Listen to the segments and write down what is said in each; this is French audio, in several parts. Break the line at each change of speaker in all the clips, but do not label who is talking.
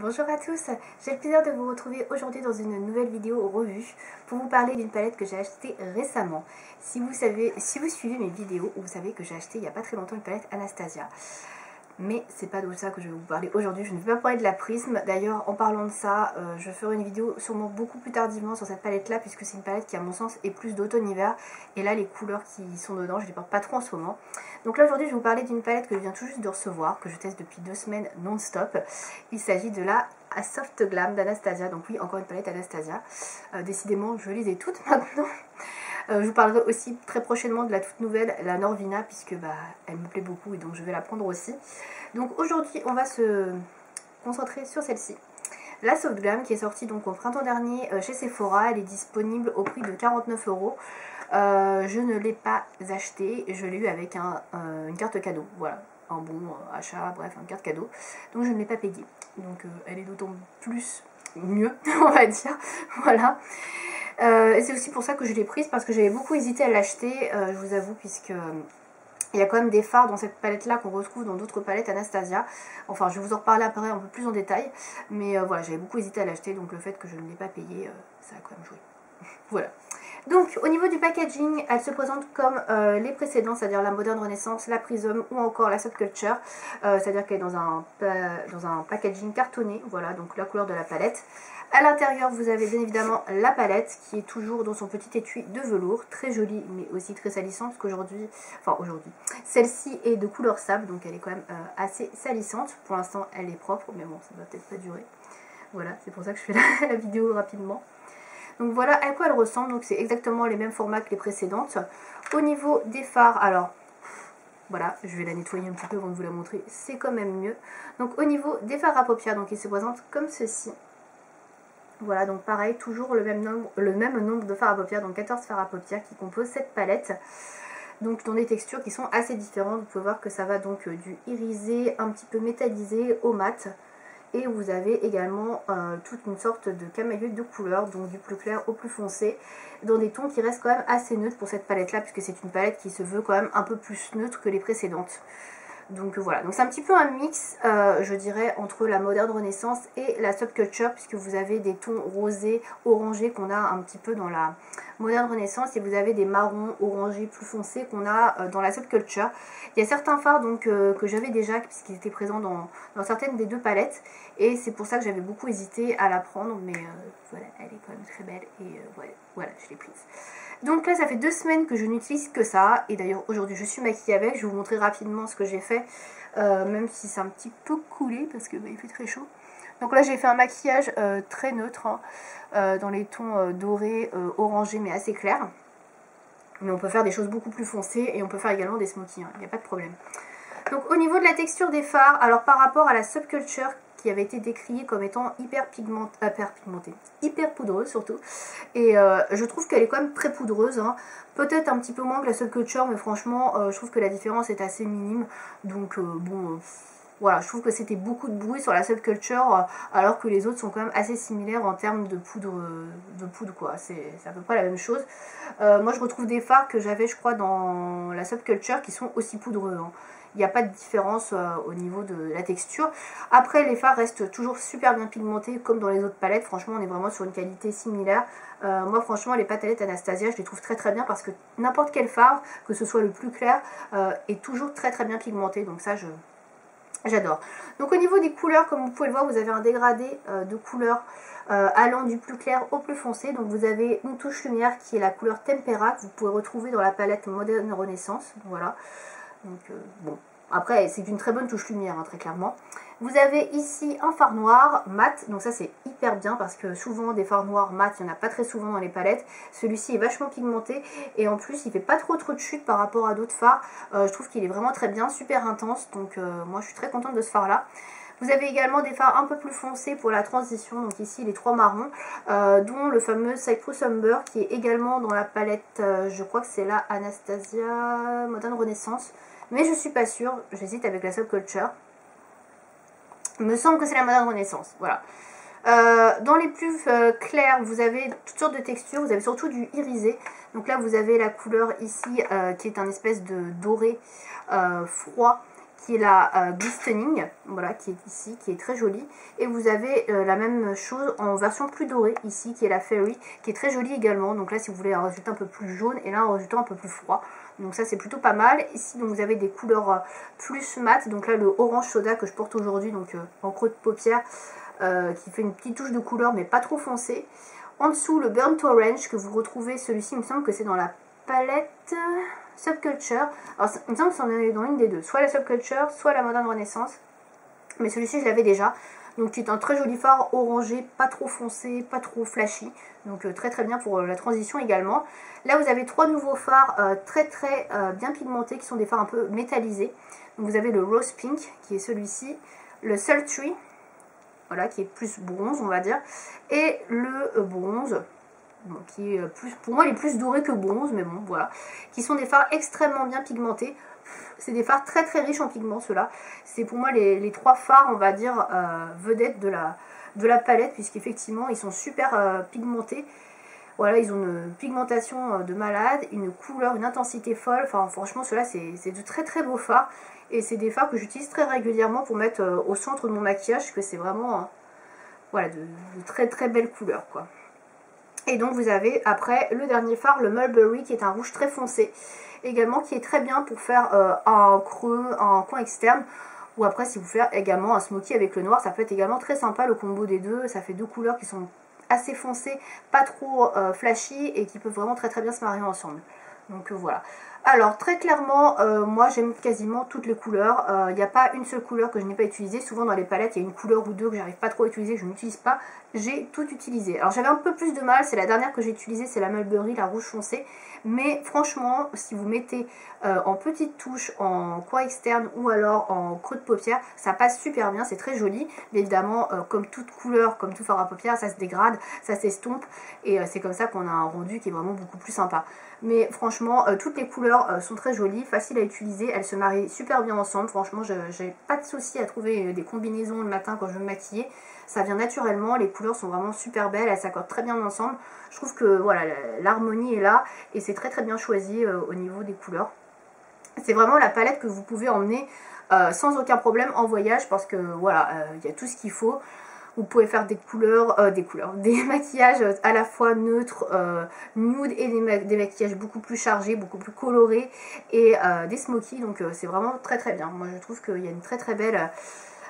Bonjour à tous, j'ai le plaisir de vous retrouver aujourd'hui dans une nouvelle vidéo revue pour vous parler d'une palette que j'ai achetée récemment. Si vous suivez mes vidéos, vous savez que j'ai acheté il n'y a pas très longtemps une palette Anastasia. Mais c'est pas de ça que je vais vous parler aujourd'hui, je ne vais pas parler de la Prisme. D'ailleurs, en parlant de ça, je ferai une vidéo sûrement beaucoup plus tardivement sur cette palette là, puisque c'est une palette qui à mon sens est plus d'automne-hiver. Et là les couleurs qui sont dedans, je les porte pas trop en ce moment. Donc là aujourd'hui je vais vous parler d'une palette que je viens tout juste de recevoir, que je teste depuis 2 semaines non-stop. Il s'agit de la Soft Glam d'Anastasia, donc oui, encore une palette Anastasia. Décidément je les ai toutes maintenant. Je vous parlerai aussi très prochainement de la toute nouvelle, la Norvina, puisque elle me plaît beaucoup et donc je vais la prendre aussi. Donc aujourd'hui on va se concentrer sur celle-ci. La Soft Glam qui est sortie donc au printemps dernier chez Sephora, elle est disponible au prix de 49 €. Je ne l'ai pas achetée, je l'ai eu avec une carte cadeau, voilà, un bon achat, bref, une carte cadeau. Donc je ne l'ai pas payée, donc elle est d'autant plus mieux, on va dire, voilà. Et c'est aussi pour ça que je l'ai prise, parce que j'avais beaucoup hésité à l'acheter, je vous avoue, puisque il y a quand même des fards dans cette palette là qu'on retrouve dans d'autres palettes Anastasia. Enfin, je vais vous en reparler après un peu plus en détail, mais voilà, j'avais beaucoup hésité à l'acheter, donc le fait que je ne l'ai pas payé, ça a quand même joué. Voilà. Donc au niveau du packaging, elle se présente comme les précédents, c'est-à-dire la Moderne Renaissance, la Prism ou encore la Subculture, c'est-à-dire qu'elle est dans un packaging cartonné, voilà, donc la couleur de la palette. À l'intérieur, vous avez bien évidemment la palette qui est toujours dans son petit étui de velours, très jolie mais aussi très salissante, parce qu'aujourd'hui, celle-ci est de couleur sable, donc elle est quand même assez salissante. Pour l'instant, elle est propre, mais bon, ça va peut-être pas durer. Voilà, c'est pour ça que je fais la vidéo rapidement. Donc voilà à quoi elle ressemble, donc c'est exactement les mêmes formats que les précédentes. Au niveau des fards, alors voilà, je vais la nettoyer un petit peu avant de vous la montrer, c'est quand même mieux. Donc au niveau des fards à paupières, donc ils se présentent comme ceci. Voilà, donc pareil, toujours le même nombre de fards à paupières, donc 14 fards à paupières qui composent cette palette. Donc dans des textures qui sont assez différentes, vous pouvez voir que ça va donc du irisé, un petit peu métallisé au mat. Et vous avez également toute une sorte de camaïeul de couleurs, donc du plus clair au plus foncé, dans des tons qui restent quand même assez neutres pour cette palette là, puisque c'est une palette qui se veut quand même un peu plus neutre que les précédentes. Donc voilà, donc c'est un petit peu un mix, je dirais, entre la Moderne Renaissance et la Subculture, puisque vous avez des tons rosés, orangés qu'on a un petit peu dans la Moderne Renaissance, et vous avez des marrons orangés plus foncés qu'on a dans la Subculture. Il y a certains fards donc, que j'avais déjà, puisqu'ils étaient présents dans certaines des deux palettes, et c'est pour ça que j'avais beaucoup hésité à la prendre, mais voilà, elle est quand même très belle, et voilà, je l'ai prise. Donc là ça fait 2 semaines que je n'utilise que ça, et d'ailleurs aujourd'hui je suis maquillée avec, je vais vous montrer rapidement ce que j'ai fait, même si c'est un petit peu coulé parce que il fait très chaud. Donc là j'ai fait un maquillage très neutre, hein, dans les tons dorés, orangés mais assez clairs. Mais on peut faire des choses beaucoup plus foncées et on peut faire également des smokies, hein, il n'y a pas de problème. Donc au niveau de la texture des fards, alors par rapport à la Subculture qui avait été décriée comme étant hyper poudreuse surtout, et je trouve qu'elle est quand même très poudreuse, hein. Peut-être un petit peu moins que la Subculture, mais franchement je trouve que la différence est assez minime, donc bon, voilà, je trouve que c'était beaucoup de bruit sur la Subculture, alors que les autres sont quand même assez similaires en termes de poudre quoi, c'est à peu près la même chose. Moi je retrouve des fards que j'avais je crois dans la Subculture qui sont aussi poudreux, hein. Il n'y a pas de différence au niveau de la texture. Après les fards restent toujours super bien pigmentés comme dans les autres palettes, franchement on est vraiment sur une qualité similaire. Moi franchement les palettes Anastasia je les trouve très très bien, parce que n'importe quel fard, que ce soit le plus clair, est toujours très très bien pigmenté, donc ça j'adore. Donc au niveau des couleurs, comme vous pouvez le voir, vous avez un dégradé de couleurs allant du plus clair au plus foncé. Donc vous avez une touche lumière qui est la couleur Tempera, que vous pouvez retrouver dans la palette Moderne Renaissance, voilà. Donc bon, après c'est une très bonne touche lumière, hein, très clairement. Vous avez ici un fard noir mat, donc ça c'est hyper bien parce que souvent des fards noirs mat, il n'y en a pas très souvent dans les palettes. Celui-ci est vachement pigmenté et en plus il fait pas trop de chute par rapport à d'autres fards. Je trouve qu'il est vraiment très bien, super intense, donc moi je suis très contente de ce fard là. Vous avez également des fards un peu plus foncés pour la transition, donc ici les 3 marrons, dont le fameux Cyprus Umber qui est également dans la palette, je crois que c'est la Anastasia Moderne Renaissance, mais je suis pas sûre, j'hésite avec la Subculture. Il me semble que c'est la Moderne Renaissance, voilà. Dans les plus clairs, vous avez toutes sortes de textures, vous avez surtout du irisé. Donc là, vous avez la couleur ici qui est un espèce de doré froid qui est la Glistening, voilà, qui est ici, qui est très jolie. Et vous avez la même chose en version plus dorée ici, qui est la Fairy, qui est très jolie également. Donc là, si vous voulez un résultat un peu plus jaune, et là un résultat un peu plus froid. Donc ça, c'est plutôt pas mal. Ici, donc, vous avez des couleurs plus mat. Donc là, le orange soda que je porte aujourd'hui, donc en creux de paupière, qui fait une petite touche de couleur, mais pas trop foncée. En dessous, le Burnt Orange que vous retrouvez, celui-ci, il me semble que c'est dans la palette Subculture. Alors, il me semble que c'en est dans une des deux, soit la Subculture, soit la Modern Renaissance. Mais celui-ci, je l'avais déjà. Donc, qui est un très joli fard orangé, pas trop foncé, pas trop flashy. Donc, très très bien pour la transition également. Là, vous avez 3 nouveaux fards très bien pigmentés, qui sont des fards un peu métallisés. Donc, vous avez le Rose Pink, qui est celui-ci. Le Sultry, voilà, qui est plus bronze, on va dire. Et le bronze, bon, qui est plus, pour moi, il est plus doré que bronze, mais bon, voilà. Qui sont des fards extrêmement bien pigmentés. C'est des fards très riches en pigments, ceux-là. C'est pour moi les 3 fards, on va dire, vedettes de la palette, puisqu'effectivement, ils sont super pigmentés. Voilà, ils ont une pigmentation de malade, une couleur, une intensité folle. Enfin, franchement, ceux-là, c'est de très beaux fards. Et c'est des fards que j'utilise très régulièrement pour mettre au centre de mon maquillage, parce que c'est vraiment voilà, de très belles couleurs, quoi. Et donc vous avez après le dernier fard, le Mulberry, qui est un rouge très foncé, également qui est très bien pour faire un creux, un coin externe, ou après si vous faites également un smoky avec le noir, ça peut être également très sympa le combo des deux. Ça fait deux couleurs qui sont assez foncées, pas trop flashy, et qui peuvent vraiment très bien se marier ensemble. Donc voilà. Alors très clairement, moi j'aime quasiment toutes les couleurs. Il n'y a pas une seule couleur que je n'ai pas utilisée. Souvent dans les palettes, il y a une couleur ou deux que j'arrive pas trop à utiliser, que je n'utilise pas. J'ai tout utilisé. Alors j'avais un peu plus de mal, c'est la dernière que j'ai utilisée, c'est la Mulberry, la rouge foncée. Mais franchement, si vous mettez en petite touche, en coin externe ou alors en creux de paupière, ça passe super bien, c'est très joli. Mais évidemment, comme toute couleur, comme tout fard à paupières, ça se dégrade, ça s'estompe. Et c'est comme ça qu'on a un rendu qui est vraiment beaucoup plus sympa. Mais franchement, toutes les couleurs sont très jolies, faciles à utiliser, elles se marient super bien ensemble. Franchement, j'ai pas de souci à trouver des combinaisons le matin quand je veux me maquiller. Ça vient naturellement, les couleurs sont vraiment super belles, elles s'accordent très bien ensemble. Je trouve que voilà, l'harmonie est là et c'est très bien choisi au niveau des couleurs. C'est vraiment la palette que vous pouvez emmener sans aucun problème en voyage, parce que voilà, il y a tout ce qu'il faut. Vous pouvez faire des des maquillages à la fois neutres, nude, et des maquillages beaucoup plus chargés, beaucoup plus colorés, et des smokies. Donc c'est vraiment très bien. Moi je trouve qu'il y a une très belle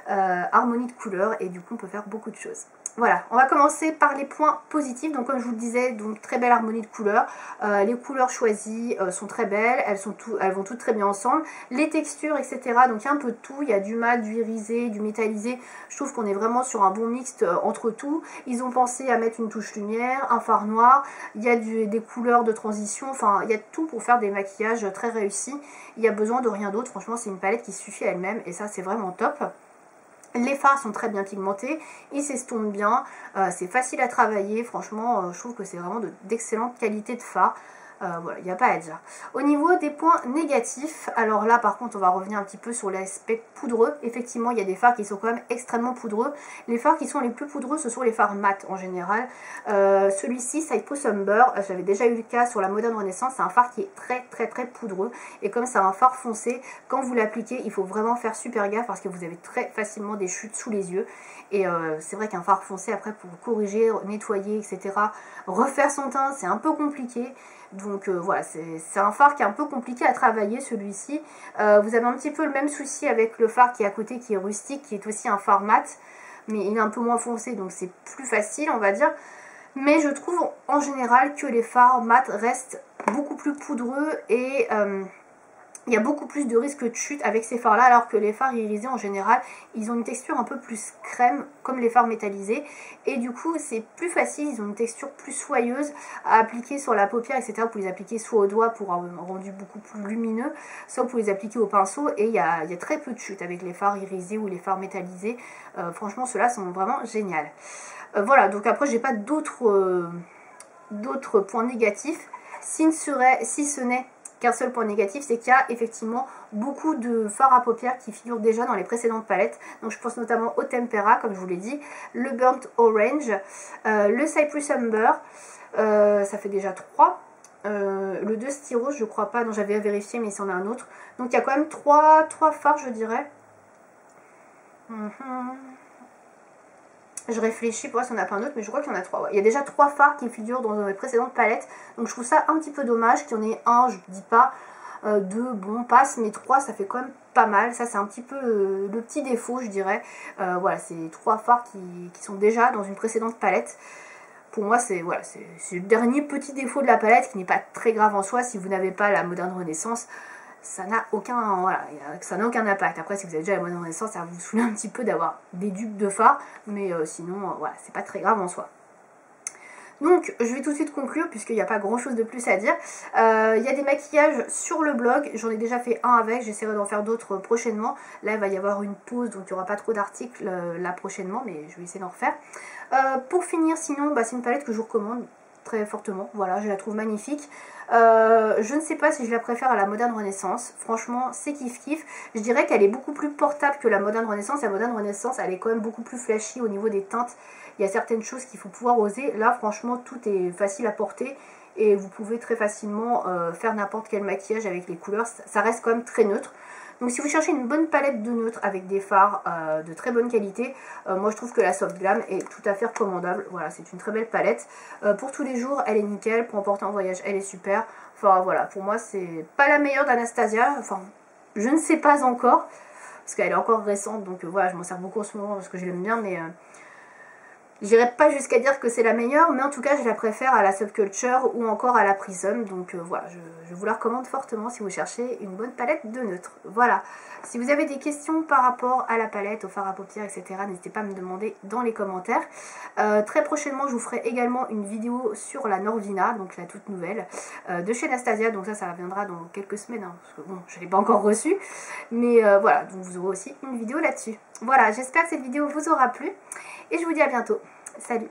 harmonie de couleurs, et du coup on peut faire beaucoup de choses. Voilà, on va commencer par les points positifs. Donc comme je vous le disais, donc très belle harmonie de couleurs. Les couleurs choisies sont très belles, elles vont toutes très bien ensemble. Les textures, etc. Donc il y a un peu de tout, il y a du mat, du irisé, du métallisé. Je trouve qu'on est vraiment sur un bon mixte entre tout. Ils ont pensé à mettre une touche lumière, un fard noir, il y a des couleurs de transition, enfin il y a tout pour faire des maquillages très réussis. Il n'y a besoin de rien d'autre, franchement c'est une palette qui suffit à elle-même, et ça c'est vraiment top. Les fards sont très bien pigmentés, ils s'estompent bien, c'est facile à travailler, franchement je trouve que c'est vraiment d'excellente qualité de fard. Voilà, il n'y a pas à dire. Au niveau des points négatifs, alors là par contre on va revenir un petit peu sur l'aspect poudreux. Effectivement il y a des fards qui sont quand même extrêmement poudreux. Les fards qui sont les plus poudreux, ce sont les fards mat en général. Celui-ci, Cypress Umber, j'avais déjà eu le cas sur la Modern Renaissance, c'est un fard qui est très poudreux. Et comme c'est un fard foncé, quand vous l'appliquez, il faut vraiment faire super gaffe, parce que vous avez très facilement des chutes sous les yeux. Et c'est vrai qu'un fard foncé, après pour corriger, nettoyer, etc., refaire son teint, c'est un peu compliqué. Donc voilà, c'est un fard qui est un peu compliqué à travailler, celui-ci. Vous avez un petit peu le même souci avec le fard qui est à côté, qui est rustique, qui est aussi un fard mat, mais il est un peu moins foncé, donc c'est plus facile, on va dire. Mais je trouve en général que les fards mat restent beaucoup plus poudreux, et il y a beaucoup plus de risque de chute avec ces fards là, alors que les fards irisés en général, ils ont une texture un peu plus crème, comme les fards métallisés, et du coup c'est plus facile, ils ont une texture plus soyeuse à appliquer sur la paupière, etc. Vous pouvez les appliquer soit au doigt pour un rendu beaucoup plus lumineux, soit vous pouvez les appliquer au pinceau, et il y a très peu de chute avec les fards irisés ou les fards métallisés. Franchement ceux-là sont vraiment géniaux. Voilà, donc après j'ai pas d'autres points négatifs, si ce n'est qu'un seul point négatif, c'est qu'il y a effectivement beaucoup de fards à paupières qui figurent déjà dans les précédentes palettes. Donc je pense notamment au Tempera, comme je vous l'ai dit, le Burnt Orange, le Cypress Umber, ça fait déjà 3. Le 2 Styros, je crois pas. Non, j'avais vérifié, mais il y en a un autre. Donc il y a quand même 3 fards, je dirais. Je réfléchis pour voir s'il n'y en a pas un autre, mais je crois qu'il y en a 3. Ouais. Il y a déjà 3 fards qui figurent dans les précédentes palettes. Donc je trouve ça un petit peu dommage qu'il y en ait un, je dis pas. 2, bon, passe, mais 3, ça fait quand même pas mal. Ça, c'est un petit peu le petit défaut, je dirais. Voilà, c'est 3 fards qui sont déjà dans une précédente palette. Pour moi, c'est voilà, le dernier petit défaut de la palette qui n'est pas très grave en soi. Si vous n'avez pas la Moderne Renaissance, ça n'a aucun, voilà, aucun impact. Après, si vous avez déjà la Moderne Renaissance, ça va vous saouler un petit peu d'avoir des dupes de fards, mais sinon, voilà, c'est pas très grave en soi. Donc, je vais tout de suite conclure, puisqu'il n'y a pas grand chose de plus à dire. Il y a des maquillages sur le blog, j'en ai déjà fait un avec, j'essaierai d'en faire d'autres prochainement. Là, il va y avoir une pause, donc il n'y aura pas trop d'articles là prochainement, mais je vais essayer d'en refaire. Pour finir, sinon, c'est une palette que je vous recommande très fortement. Voilà, je la trouve magnifique. Je ne sais pas si je la préfère à la Moderne Renaissance. Franchement, c'est kiff kiff. Je dirais qu'elle est beaucoup plus portable que la Moderne Renaissance. La Moderne Renaissance, elle est quand même beaucoup plus flashy au niveau des teintes. Il y a certaines choses qu'il faut pouvoir oser. Là, franchement, tout est facile à porter. Et vous pouvez très facilement faire n'importe quel maquillage avec les couleurs. Ça reste quand même très neutre. Donc si vous cherchez une bonne palette de neutres avec des fards de très bonne qualité, moi je trouve que la Soft Glam est tout à fait recommandable. Voilà, c'est une très belle palette. Pour tous les jours, elle est nickel. Pour emporter en voyage, elle est super. Enfin voilà, pour moi c'est pas la meilleure d'Anastasia. Enfin, je ne sais pas encore, parce qu'elle est encore récente. Donc voilà, je m'en sers beaucoup en ce moment parce que je l'aime bien, mais... j'irai pas jusqu'à dire que c'est la meilleure, mais en tout cas je la préfère à la Subculture ou encore à la Prism. Donc voilà, je vous la recommande fortement si vous cherchez une bonne palette de neutres. Voilà, si vous avez des questions par rapport à la palette, au fard à paupières, etc., n'hésitez pas à me demander dans les commentaires. Très prochainement je vous ferai également une vidéo sur la Norvina, donc la toute nouvelle, de chez Anastasia. Donc ça viendra dans quelques semaines, hein, parce que bon, je ne l'ai pas encore reçue. Mais voilà, donc vous aurez aussi une vidéo là-dessus. Voilà, j'espère que cette vidéo vous aura plu. Et je vous dis à bientôt. Salut!